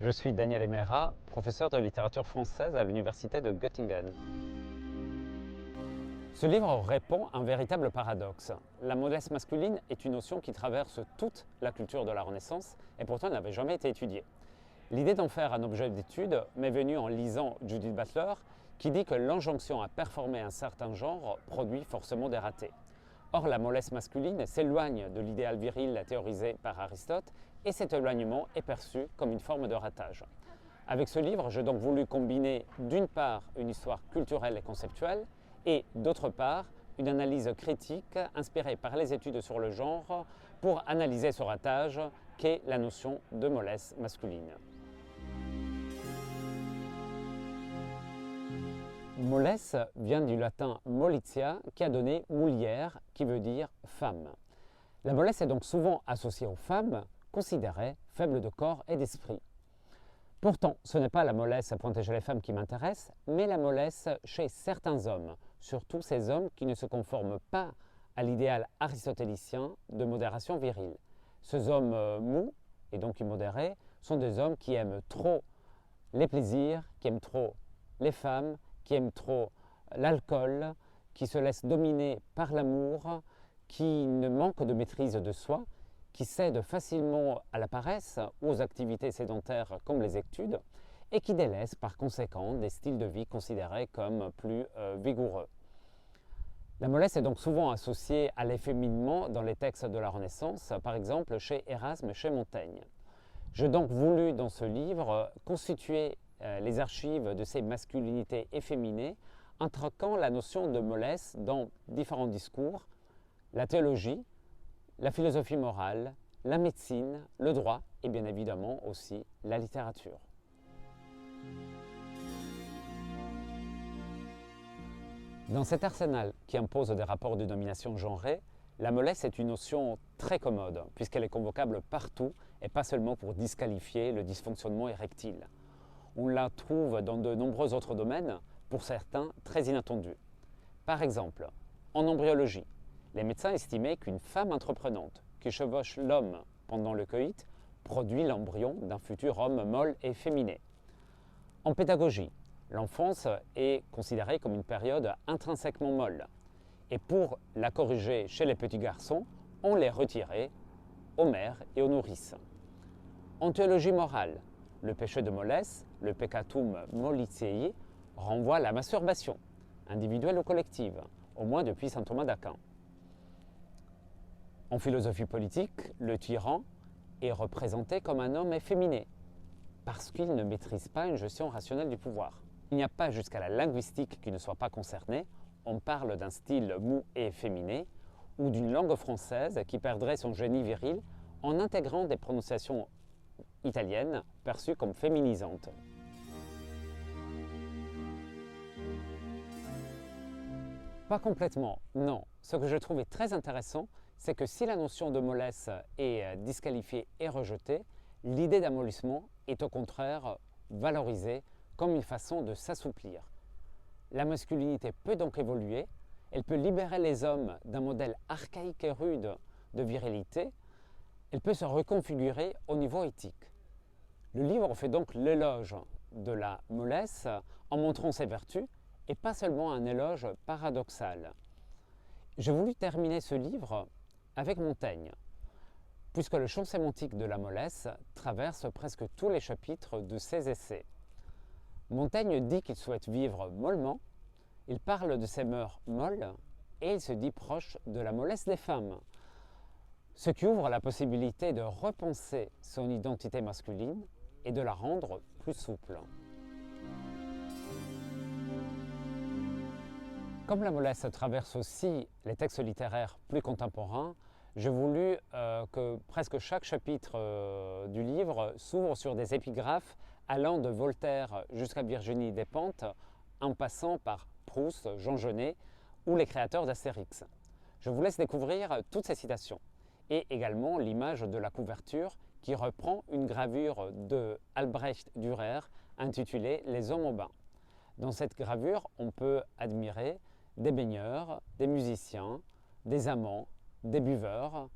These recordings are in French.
Je suis Daniel Emera, professeur de littérature française à l'université de Göttingen. Ce livre répond à un véritable paradoxe. La mollesse masculine est une notion qui traverse toute la culture de la Renaissance et pourtant elle n'avait jamais été étudiée. L'idée d'en faire un objet d'étude m'est venue en lisant Judith Butler qui dit que l'injonction à performer un certain genre produit forcément des ratés. Or, la mollesse masculine s'éloigne de l'idéal viril théorisé par Aristote et cet éloignement est perçu comme une forme de ratage. Avec ce livre, j'ai donc voulu combiner d'une part une histoire culturelle et conceptuelle et d'autre part une analyse critique inspirée par les études sur le genre pour analyser ce ratage qu'est la notion de mollesse masculine. Mollesse vient du latin mollitia qui a donné moulière qui veut dire femme. La mollesse est donc souvent associée aux femmes considérées faibles de corps et d'esprit. Pourtant, ce n'est pas la mollesse pointée chez les femmes qui m'intéresse, mais la mollesse chez certains hommes, surtout ces hommes qui ne se conforment pas à l'idéal aristotélicien de modération virile. Ces hommes mous, et donc immodérés, sont des hommes qui aiment trop les plaisirs, qui aiment trop les femmes, qui aiment trop l'alcool, qui se laissent dominer par l'amour, qui ne manquent de maîtrise de soi, qui cèdent facilement à la paresse ou aux activités sédentaires comme les études, et qui délaissent par conséquent des styles de vie considérés comme plus vigoureux. La mollesse est donc souvent associée à l'efféminement dans les textes de la Renaissance, par exemple chez Erasme et chez Montaigne. J'ai donc voulu dans ce livre constituer les archives de ces masculinités efféminées en traquant la notion de mollesse dans différents discours, la théologie, la philosophie morale, la médecine, le droit et bien évidemment aussi la littérature. Dans cet arsenal qui impose des rapports de domination genrée, la mollesse est une notion très commode puisqu'elle est convocable partout et pas seulement pour disqualifier le dysfonctionnement érectile. On la trouve dans de nombreux autres domaines, pour certains très inattendus. Par exemple, en embryologie, les médecins estimaient qu'une femme entreprenante qui chevauche l'homme pendant le coït produit l'embryon d'un futur homme mâle et féminin. En pédagogie, l'enfance est considérée comme une période intrinsèquement molle. Et pour la corriger chez les petits garçons, on les retirait aux mères et aux nourrices. En théologie morale, le péché de mollesse, le peccatum mollitiae, renvoie à la masturbation, individuelle ou collective, au moins depuis saint Thomas d'Aquin. En philosophie politique, le tyran est représenté comme un homme efféminé, parce qu'il ne maîtrise pas une gestion rationnelle du pouvoir. Il n'y a pas jusqu'à la linguistique qui ne soit pas concernée, on parle d'un style mou et efféminé, ou d'une langue française qui perdrait son génie viril en intégrant des prononciations italiennes perçues comme féminisantes. Pas complètement, non. Ce que je trouvais très intéressant, c'est que si la notion de mollesse est disqualifiée et rejetée, l'idée d'amollissement est au contraire valorisée comme une façon de s'assouplir. La masculinité peut donc évoluer, elle peut libérer les hommes d'un modèle archaïque et rude de virilité, elle peut se reconfigurer au niveau éthique. Le livre fait donc l'éloge de la mollesse en montrant ses vertus et pas seulement un éloge paradoxal. J'ai voulu terminer ce livre avec Montaigne, puisque le champ sémantique de la mollesse traverse presque tous les chapitres de ses essais. Montaigne dit qu'il souhaite vivre mollement, il parle de ses mœurs molles et il se dit proche de la mollesse des femmes, ce qui ouvre la possibilité de repenser son identité masculine et de la rendre plus souple. Comme la mollesse traverse aussi les textes littéraires plus contemporains, j'ai voulu que presque chaque chapitre du livre s'ouvre sur des épigraphes allant de Voltaire jusqu'à Virginie Despentes, en passant par Proust, Jean Genet ou les créateurs d'Astérix. Je vous laisse découvrir toutes ces citations et également l'image de la couverture qui reprend une gravure de Albrecht Dürer intitulée « Les hommes au bain ». Dans cette gravure, on peut admirer des baigneurs, des musiciens, des amants, des buveurs,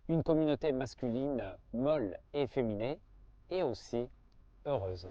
une communauté masculine molle et efféminée et aussi heureuse.